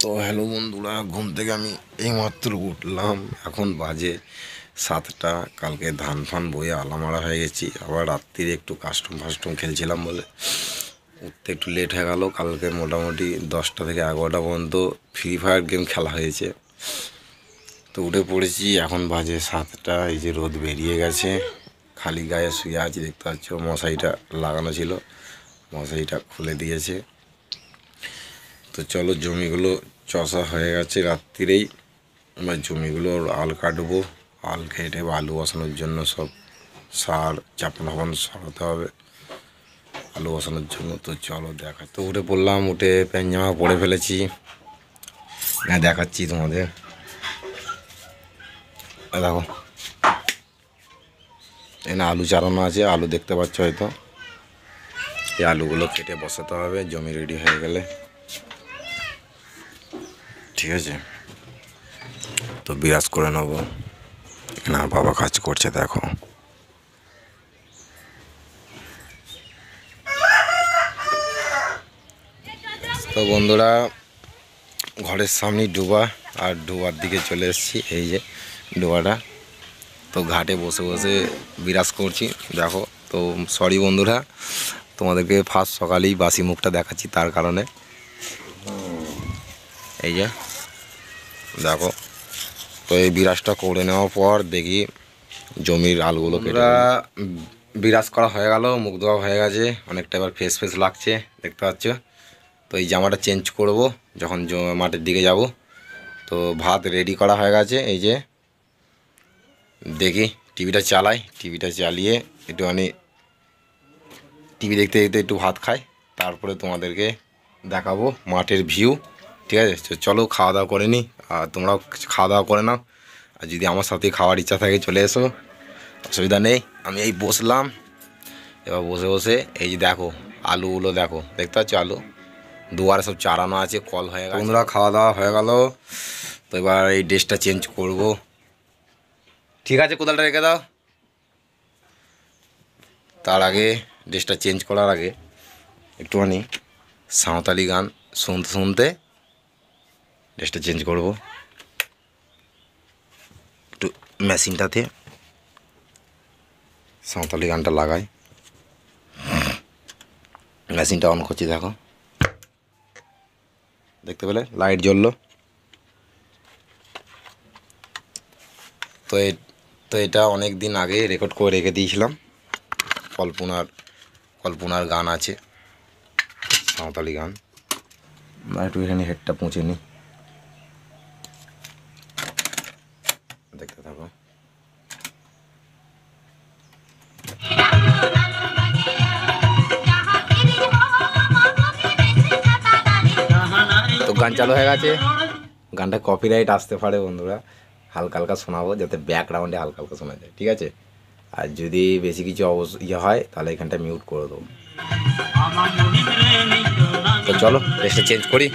তো হ্যালো বন্ধুরা, ঘুম থেকে আমি এইমাত্র উঠলাম। এখন বাজে 7টা। কালকে ধান ফান বয়ে আলামারা হয়ে গেছি। আবার রাত্রিরে একটু কাস্টম খেলছিলাম বলে উঠতে একটু লেট হয়ে গেল। কালকে মোটামুটি 10টা থেকে 11টা পর্যন্ত ফ্রি ফায়ার গেম খেলা হয়েছে। তো উঠে পড়েছি, এখন বাজে 7টা। এই যে রোদ বেরিয়ে গেছে, খালি গায়ে শুয়ে আছি, দেখতে পাচ্ছ। মশারিটা লাগানো ছিল, মশারিটা খুলে দিয়েছে। তো চলো, জমিগুলো চষা হয়ে গেছে রাত্রিরেই। এবার জমিগুলোর আল কাটবো। আল কেটে আলু বসানোর জন্য সব সার চাপান সরাতে হবে আলু বসানোর জন্য। তো চলো দেখা। তো উঠে পড়লাম, উঠে প্যান্ট জামা পরে ফেলেছি। হ্যাঁ, দেখাচ্ছি তোমাদের। দেখো, এখানে আলু চারানো আছে, আলু দেখতে পাচ্ছ হয়তো। এই আলুগুলো কেটে বসাতে হবে জমি রেডি হয়ে গেলে, ঠিক আছে। তো বিরাজ করে নেবো। না, বাবা কাজ করছে, দেখো। তো বন্ধুরা, ঘরের সামনেই ডোবা, আর ডোবার দিকে চলে এসেছি। এই যে ডোবাটা, তো ঘাটে বসে বসে বিরাজ করছি, দেখো। তো সরি বন্ধুরা, তোমাদেরকে ফার্স্ট সকালেই বাসি মুখটা দেখাচ্ছি, তার কারণে। এই যে দেখো, তো এই বিরাজটা করে নেওয়ার পর দেখি জমির আলুগুলো কেটে। বিরাজ করা হয়ে গেল, মুখ ধোয়া হয়ে গেছে অনেকটা, এবার ফ্রেশ লাগছে, দেখতে পাচ্ছ। তো এই জামাটা চেঞ্জ করব যখন মাঠের দিকে যাব। তো ভাত রেডি করা হয়ে গেছে। এই যে দেখি, টিভিটা চালাই, টিভিটা চালিয়ে একটুখানি টিভি দেখতে দেখতে একটু ভাত খাই, তারপরে তোমাদেরকে দেখাবো মাঠের ভিউ, ঠিক আছে। চলো খাওয়া দাওয়া করে নিই, আর তোমরাও খাওয়া দাওয়া করে নাও। আর যদি আমার সাথে খাওয়ার ইচ্ছা থাকে চলে এসো, অসুবিধা নেই। আমি এই বসলাম, এবার বসে বসে এই যে দেখো আলুগুলো, দেখো, দেখতে পাচ্ছ আলু দুয়ারে সব চারানো আছে, কল হয়ে গেছে। বন্ধুরা, খাওয়া দাওয়া হয়ে গেল। তো এবার এই ড্রেসটা চেঞ্জ করব, ঠিক আছে। কোদালটা রেখে দাও। তার আগে, ড্রেসটা চেঞ্জ করার আগে একটুখানি সাঁওতালি গান শুনতে শুনতে ড্রেসটা চেঞ্জ করব। একটু মেশিনটাতে সাঁওতালি গানটা লাগাই। মেশিনটা অন করছি, দেখো, দেখতে পেলে লাইট জ্বললো। তো এটা অনেক দিন আগে রেকর্ড করে রেখে দিয়েছিলাম। কল্পনার গান আছে, সাঁওতালি গান। একটু এখানে হেডটা পৌঁছে নিই, দেখতে থাকো। তো গান চালু হয়ে গেছে। গানটা কপিরাইট আসতে পারে বন্ধুরা, হালকা হালকা শোনাবো যাতে ব্যাকগ্রাউন্ডে হালকা হালকা শোনা যায়, ঠিক আছে। আর যদি বেশি কিছু হয় তাহলে এখানটা মিউট করে দেবো। তো চলো ড্রেসটা চেঞ্জ করি,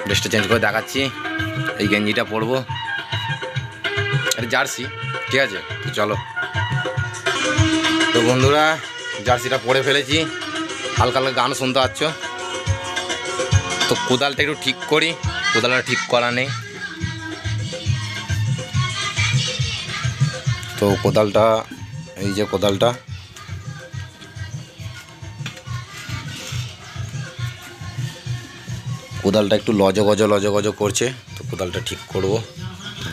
ড্রেসটা চেঞ্জ করে দেখাচ্ছি। এই গেঞ্জিটা পরবো, এটা জার্সি, ঠিক আছে। তো চলো। তো বন্ধুরা, জার্সিটা পরে ফেলেছি, হালকা হালকা গান শুনতে পাচ্ছ। তো কোদালটা একটু ঠিক করি, কোদালটা ঠিক করা নেই। তো কোদালটা, এই যে কোদালটা, একটু লজগজ করছে। তো কোদালটা ঠিক করব।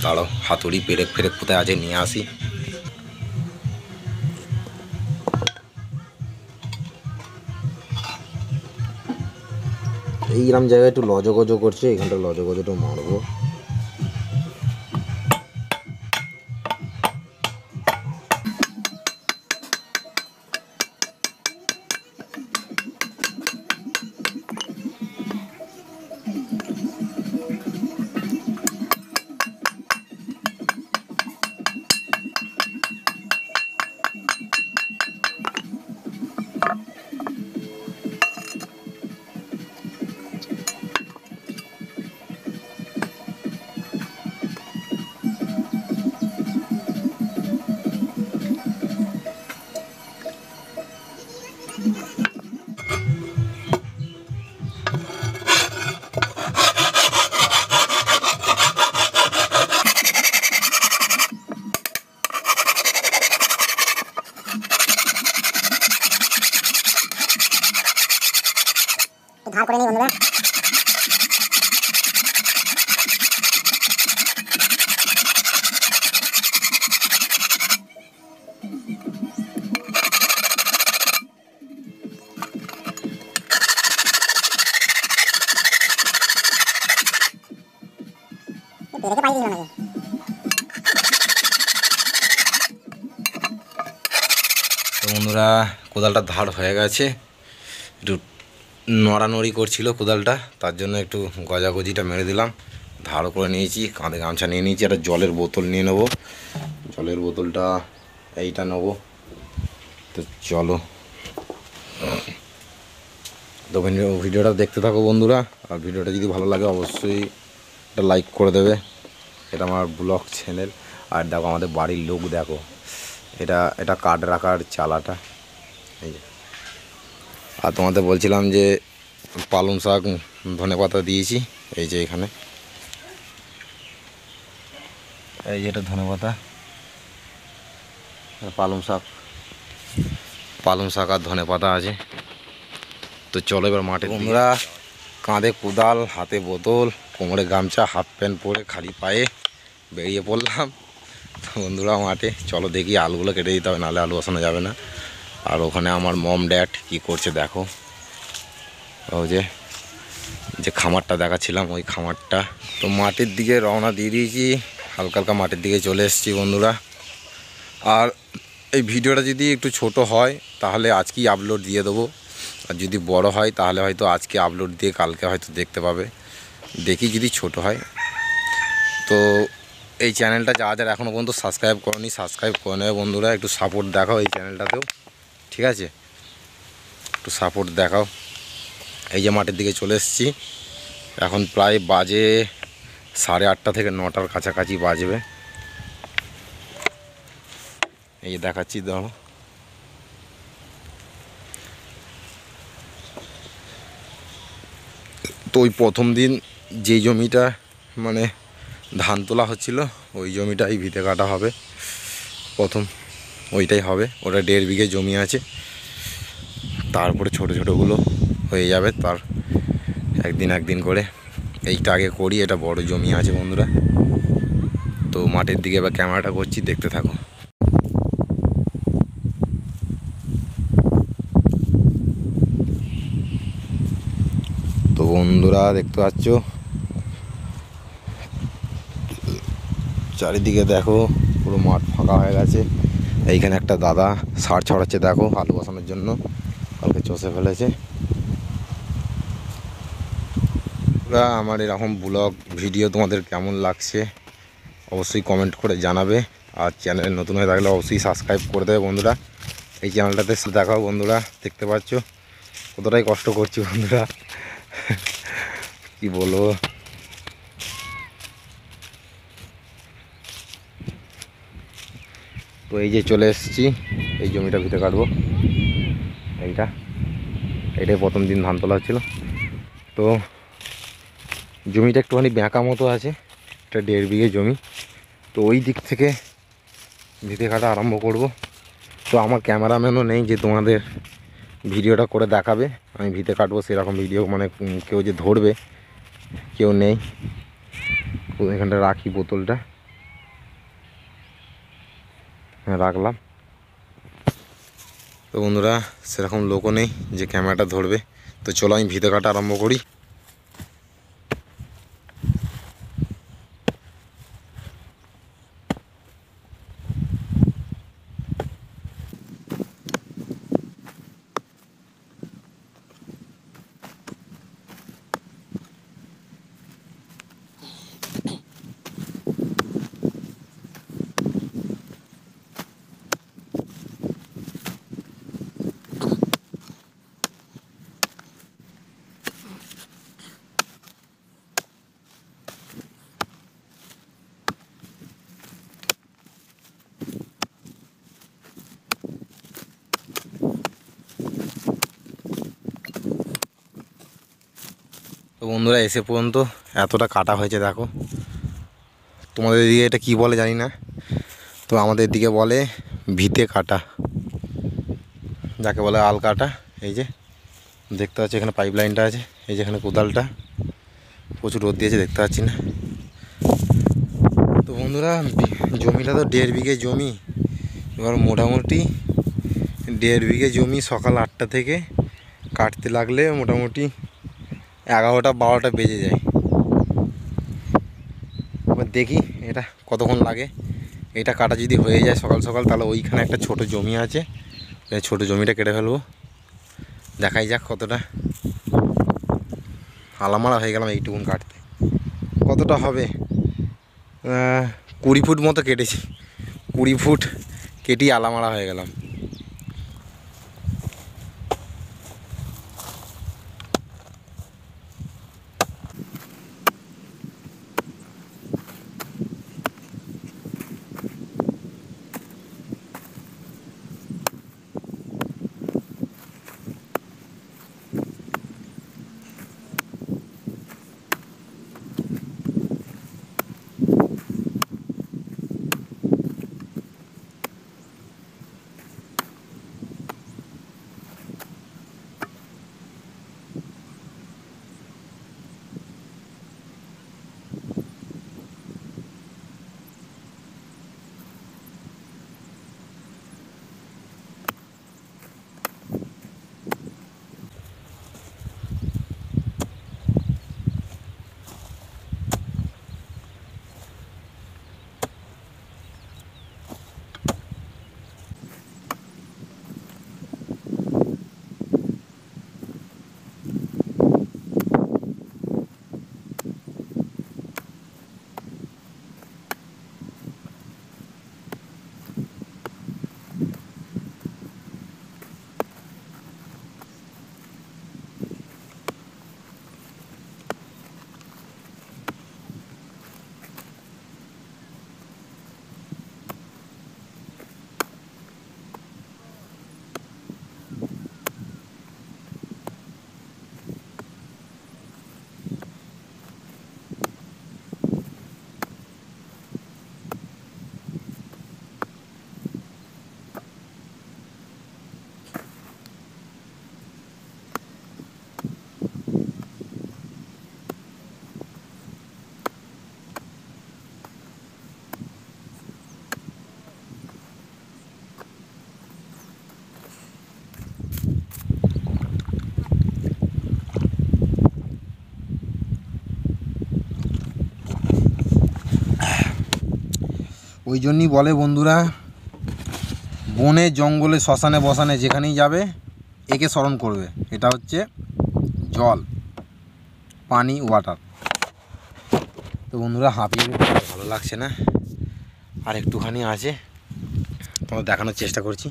দাঁড়াও, হাতুড়ি পেরেক কোথায় আছে নিয়ে আসি। এইরকম জায়গায় একটু লজগজ করছে, এখানটা লজগজটা মারবো। তো বন্ধুরা কোদালটা ধার হয়ে গেছে, একটু নড়ানড়ি করছিল কোদালটা, তার জন্য একটু গজাগজিটা মেরে দিলাম। ধারও করে নিয়েছি, কাঁধে গামছা নিয়ে নিয়েছি, একটা জলের বোতল নিয়ে নেবো। জলের বোতলটা এইটা নেবো। তো চলো, তো ভিডিওটা দেখতে থাকো বন্ধুরা। আর ভিডিওটা যদি ভালো লাগে অবশ্যই একটা লাইক করে দেবে। এটা আমার ব্লগ চ্যানেল। আর দেখো আমাদের বাড়ির লোক, দেখো এটা কাঠ রাখার চালাটা, এই যে। আর তোমাদের বলছিলাম যে পালং শাক ধনেপাতা দিয়েছি, এই যে এখানে, এই যে এটা ধনেপাতা, পালং শাক আর ধনেপাতা আছে। তো চলো এবার মাঠে। বন্ধুরা কাঁধে কোদাল, হাতে বোতল, কোমরে গামছা, হাফ প্যান্ট পরে খালি পায়ে বেরিয়ে পড়লাম। তো বন্ধুরা মাঠে চলো, দেখি আলুগুলো কেটে দিতে হবে, নাহলে আলু বসানো যাবে না। আর ওখানে আমার মম ড্যাড কি করছে দেখো, ও যে খামারটা দেখাচ্ছিলাম ওই খামারটা। তো মাঠের দিকে রওনা দিয়ে দিয়েছি, হালকা হালকা মাঠের দিকে চলে এসেছি বন্ধুরা। আর এই ভিডিওটা যদি একটু ছোট হয় তাহলে আজকেই আপলোড দিয়ে দেবো, আর যদি বড় হয় তাহলে হয়তো আজকে আপলোড দিয়ে কালকে হয়তো দেখতে পাবে। দেখি যদি ছোট হয়। তো এই চ্যানেলটা যারা এখনও পর্যন্ত সাবস্ক্রাইব করনি, সাবস্ক্রাইব করে নেবে বন্ধুরা। একটু সাপোর্ট দেখাও এই চ্যানেলটাতেও, ঠিক আছে? একটু সাপোর্ট দেখাও। এই যে মাঠের দিকে চলে এসেছি, এখন প্রায় বাজে 8:30 থেকে 9টার কাছাকাছি বাজবে। এই যে দেখাচ্ছি, ধরো তো ওই প্রথম দিন যেই জমিটা মানে ধান তোলা হচ্ছিল, ওই জমিটাই ভিতে কাটা হবে প্রথম, ওইটাই হবে। ওটা 1.5 বিঘে জমি আছে, তারপরে ছোটো ছোটোগুলো হয়ে যাবে তার একদিন করে। এইটা আগে করি, এটা বড় জমি আছে বন্ধুরা। তো মাঠের দিকে এবার ক্যামেরাটা করছি, দেখতে থাকো। তো বন্ধুরা দেখতে পাচ্ছ চারিদিকে, দেখো পুরো মাঠ ফাঁকা হয়ে গেছে। এইখানে একটা দাদা সার ছড়াচ্ছে, দেখো আলু বসানোর জন্য, কালকে চষে ফেলেছে। আমার এরকম ব্লগ ভিডিও তোমাদের কেমন লাগছে অবশ্যই কমেন্ট করে জানাবে। আর চ্যানেলে নতুন হয়ে থাকলে অবশ্যই সাবস্ক্রাইব করে দেবে বন্ধুরা। এই চ্যানেলটাতে দেখাও বন্ধুরা, দেখতে পাচ্ছ কতটাই কষ্ট করছি বন্ধুরা, কি বলবো। তো এই যে চলে এসেছি, এই জমিটা ভিতরে কাটবো। এইটাই প্রথম দিন ধান তোলা হচ্ছিল। তো জমিটা একটুখানি ব্যাঁকা মতো আছে, এটা 1.5 বিঘে জমি। তো ওই দিক থেকে ভিতে কাটা আরম্ভ করব। তো আমার ক্যামেরাম্যানও নেই যে তোমাদের ভিডিওটা করে দেখাবে আমি ভিতে কাটবো, সেরকম ভিডিও মানে কেউ যে ধরবে কেউ নেই। এখানটা রাখি বোতলটা, হ্যাঁ রাখলাম। তো বন্ধুরা সেরকম লোকও নেই যে ক্যামেরাটা ধরবে। তো চলো আমি ভিতে কাটা আরম্ভ করি। তো বন্ধুরা এসে পর্যন্ত এতটা কাটা হয়েছে দেখো। তোমাদের দিকে এটা কি বলে জানি না, তো আমাদের দিকে বলে ভিতে কাটা, যাকে বলে আল কাটা। এই যে দেখতে পাচ্ছি এখানে পাইপ লাইনটা আছে, এই যে এখানে কোদালটা, প্রচুর রোদ দিয়েছে দেখতে পাচ্ছি না। তো বন্ধুরা জমিটা তো 1.5 বিঘে জমি। এবার মোটামুটি 1.5 বিঘে জমি সকাল 8টা থেকে কাটতে লাগলে মোটামুটি 11টা 12টা বেজে যায়। এবার দেখি এটা কতক্ষণ লাগে। এটা কাটা যদি হয়ে যায় সকাল সকাল, তাহলে ওইখানে একটা ছোট জমি আছে, ছোট জমিটা কেটে ফেলবো। দেখাই যাক কতটা। আলামারা হয়ে গেলাম এইটুকুন কাটতে। কতটা হবে, 20 ফুট মতো কেটেছি। 20 ফুট কেটেই আলামারা হয়ে গেলাম। ওই জন্যই বলে বন্ধুরা, বনে জঙ্গলে শ্মশানে বসানে যেখানেই যাবে একে স্মরণ করবে। এটা হচ্ছে জল, পানি, ওয়াটার। তো বন্ধুরা হাঁপিয়ে ভালো লাগছে না, আর একটুখানি আছে, তোমাদের দেখানোর চেষ্টা করছি।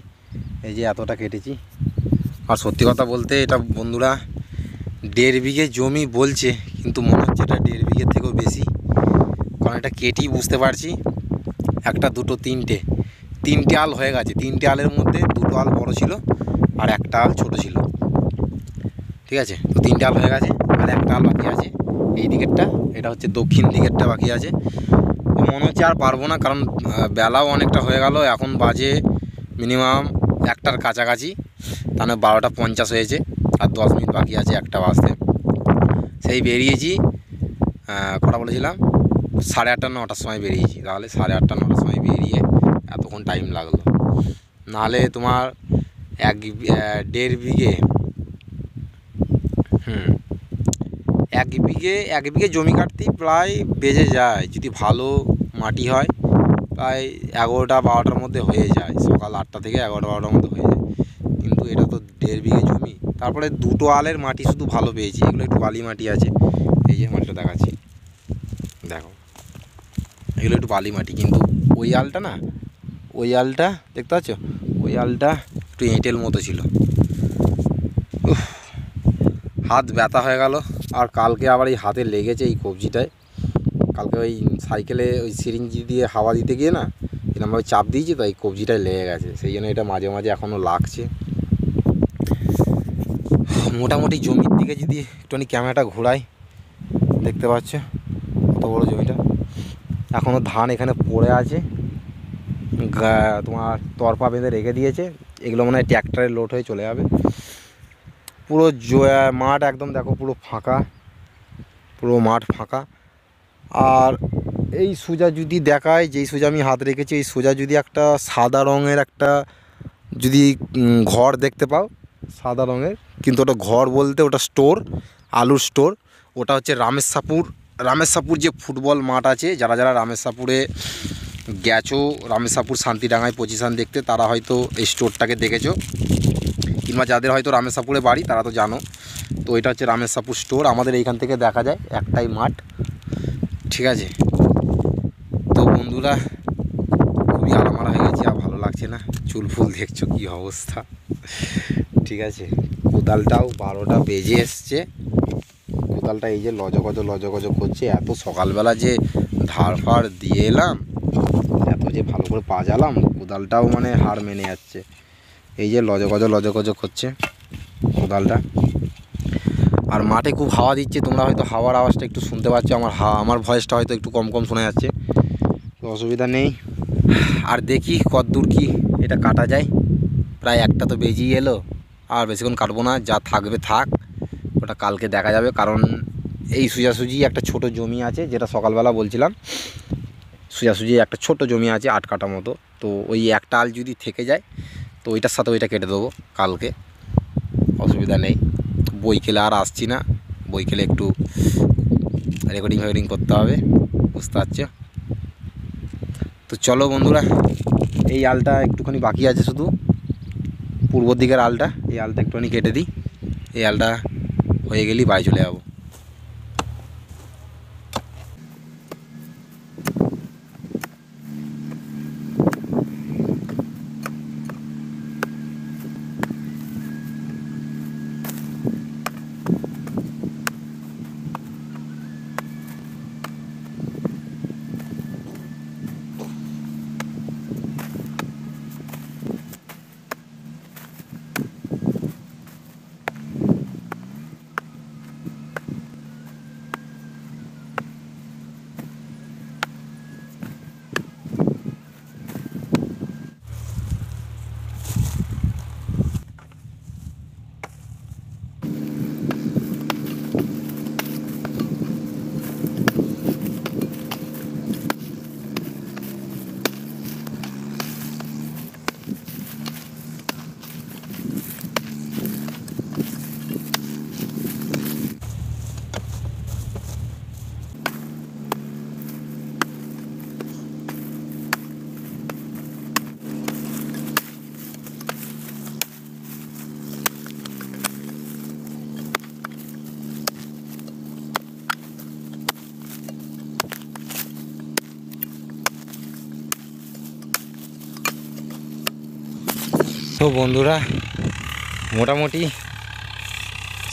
এই যে এতটা কেটেছি। আর সত্যি কথা বলতে এটা বন্ধুরা 1.5 বিঘে জমি বলছে, কিন্তু মনে হচ্ছে এটা 1.5 বিঘের থেকেও বেশি। কারণ এটা কেটেই বুঝতে পারছি, একটা দুটো তিনটে আল হয়ে গেছে। 3টে আলের মধ্যে 2টো আল বড় ছিল আর একটা আল ছোট ছিল, ঠিক আছে। তো 3টে আল হয়ে গেছে আর একটা আল বাকি আছে এই দিকেরটা। এটা হচ্ছে দক্ষিণ দিকেরটা বাকি আছে। মনে হচ্ছে আর পারবো না, কারণ বেলাও অনেকটা হয়ে গেল। এখন বাজে মিনিমাম 1টার কাছাকাছি, তাহলে 12টা 50 হয়েছে, আর 10 মিনিট বাকি আছে 1টা বাজতে। সেই বেরিয়েছি, কটা বলেছিলাম 8:30 9টার সময় বেরিয়েছি। তাহলে 8:30 9টার সময় বেরিয়ে এতক্ষণ টাইম লাগলো। নাহলে তোমার 1.5 বিঘে 1 বিঘে জমি কাটতেই প্রায় বেজে যায়, যদি ভালো মাটি হয় প্রায় 11টা 12টার মধ্যে হয়ে যায়। সকাল 8টা থেকে 11টা 12টার মধ্যে হয়ে যায়। কিন্তু এটা তো 1.5 বিঘে জমি। তারপরে 2টো আলের মাটি শুধু ভালো পেয়েছি, এগুলো একটু বালি মাটি আছে। এই যে মাটিটা দেখাচ্ছি, দেখো এগুলো একটু বালি মাটি। কিন্তু ওই আলটা না, ওই আলটা দেখতে পাচ্ছ, ওই আলটা একটু এঁটেল মতো ছিল। হাত ব্যথা হয়ে গেল। আর কালকে আবার এই হাতে লেগেছে এই কবজিটায়। কালকে ওই সাইকেলে ওই সিরিঞ্জি দিয়ে হাওয়া দিতে গিয়ে না এরকমভাবে চাপ দিয়েছি, তো এই কবজিটায় লেগে গেছে। সেই জন্য এটা মাঝে মাঝে এখনও লাগছে। মোটামুটি জমির দিকে যদি একটুখানি ক্যামেরাটা ঘোরাই, দেখতে পাচ্ছ কত বড় জমিটা। এখনও ধান এখানে পড়ে আছে, তোমার তরপা বেঁধে রেখে দিয়েছে। এগুলো মনে হয় ট্র্যাক্টরে লোড হয়ে চলে যাবে। পুরো মাঠ একদম দেখো পুরো ফাঁকা, পুরো মাঠ ফাঁকা। আর এই সোজা যদি দেখায়, যেই সোজা আমি হাত রেখেছি, এই সোজা যদি একটা সাদা রঙের একটা যদি ঘর দেখতে পাও, সাদা রঙের, কিন্তু ওটা ঘর বলতে ওটা স্টোর, আলুর স্টোর। ওটা হচ্ছে রামেশ্বরপুর যে ফুটবল মাঠ আছে, যারা যারা রামেশ্বরপুরে গেছো, রামেশ্বরপুর শান্তিডাঙ্গায় পজিশান দেখতে, তারা হয়তো এই স্টোরটাকে দেখেছো, কিংবা যাদের হয়তো রামেশ্বরপুরে বাড়ি তারা তো জানো। তো এটা হচ্ছে রামেশ্বরপুর স্টোর। আমাদের এইখান থেকে দেখা যায় একটাই মাঠ, ঠিক আছে। তো বন্ধুরা খুবই আরামারা হয়ে গেছে, আর ভালো লাগছে না। চুল ফুল দেখছো কী অবস্থা, ঠিক আছে। কোদালটাও 12টা বেজে এসছে, কোদালটা এই যে লজগজ করছে। এত সকালবেলা যে ধার ফাড় দিয়ে এলাম, এত যে ভালো করে পাজালাম, কোদালটাও মানে হাড় মেনে যাচ্ছে। এই যে লজগজ করছে কোদালটা। আর মাঠে খুব হাওয়া দিচ্ছে, তোমরা হয়তো হাওয়ার আওয়াজটা একটু শুনতে পাচ্ছ, আমার ভয়েসটা হয়তো একটু কম শোনা যাচ্ছে, তো অসুবিধা নেই। আর দেখি কতদূর কি এটা কাটা যায়। প্রায় একটা তো বেজেই এলো, আর বেশিক্ষণ কাটবো না, যা থাকবে থাক, ওটা কালকে দেখা যাবে। কারণ এই সোজাসুজি একটা ছোট জমি আছে, যেটা সকালবেলা বলছিলাম, সোজাসুজি একটা ছোট জমি আছে 8 কাঠা মতো। তো ওই একটা আল যদি থেকে যায়, তো ওইটার সাথে ওইটা কেটে দেবো কালকে, অসুবিধা নেই। বইকেলে আর আসছি না, বইকেলে একটু রেকর্ডিং করতে হবে, বুঝতে পারছো। তো চলো বন্ধুরা, এই আলটা একটুখানি বাকি আছে, শুধু পূর্ব দিকের আলটা, এই আলটা একটুখানি কেটে দিই। এই আলটা হয়ে গেলেই বাড়ি চলে যাবো। তো বন্ধুরা মোটামুটি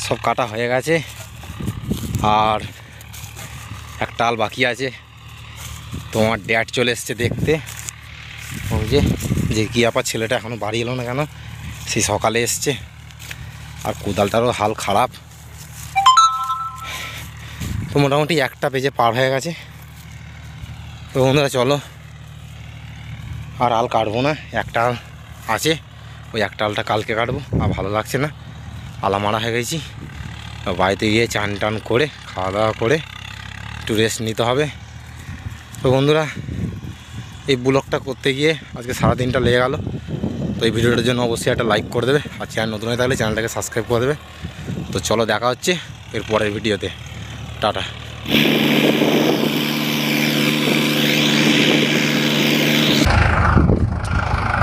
সব কাটা হয়ে গেছে, আর একটা আল বাকি আছে। তোমার ড্যাড চলে এসছে দেখতে, ওই যে কি আপা ছেলেটা এখনও বাড়ি এলো না কেন, সেই সকালে এসছে। আর কোদালটারও হাল খারাপ। তো মোটামুটি 1টা বেজে পার হয়ে গেছে। তো বন্ধুরা চলো, আর আল কাটবো না, একটা আল আছে, ওই একটা আলটা কালকে কাটবো। আর ভালো লাগছে না, আলা মারা হয়ে গেছি। বাড়িতে গিয়ে চান টান করে খাওয়া দাওয়া করে একটু রেস্ট নিতে হবে। তো বন্ধুরা এই ব্লগটা করতে গিয়ে আজকে সারাদিনটা লেগে গেল। তো এই ভিডিওটার জন্য অবশ্যই একটা লাইক করে দেবে, আর চ্যানেল নতুন হয়ে থাকলে চ্যানেলটাকে সাবস্ক্রাইব করে দেবে। তো চলো দেখা হচ্ছে এর পরের ভিডিওতে, টাটা।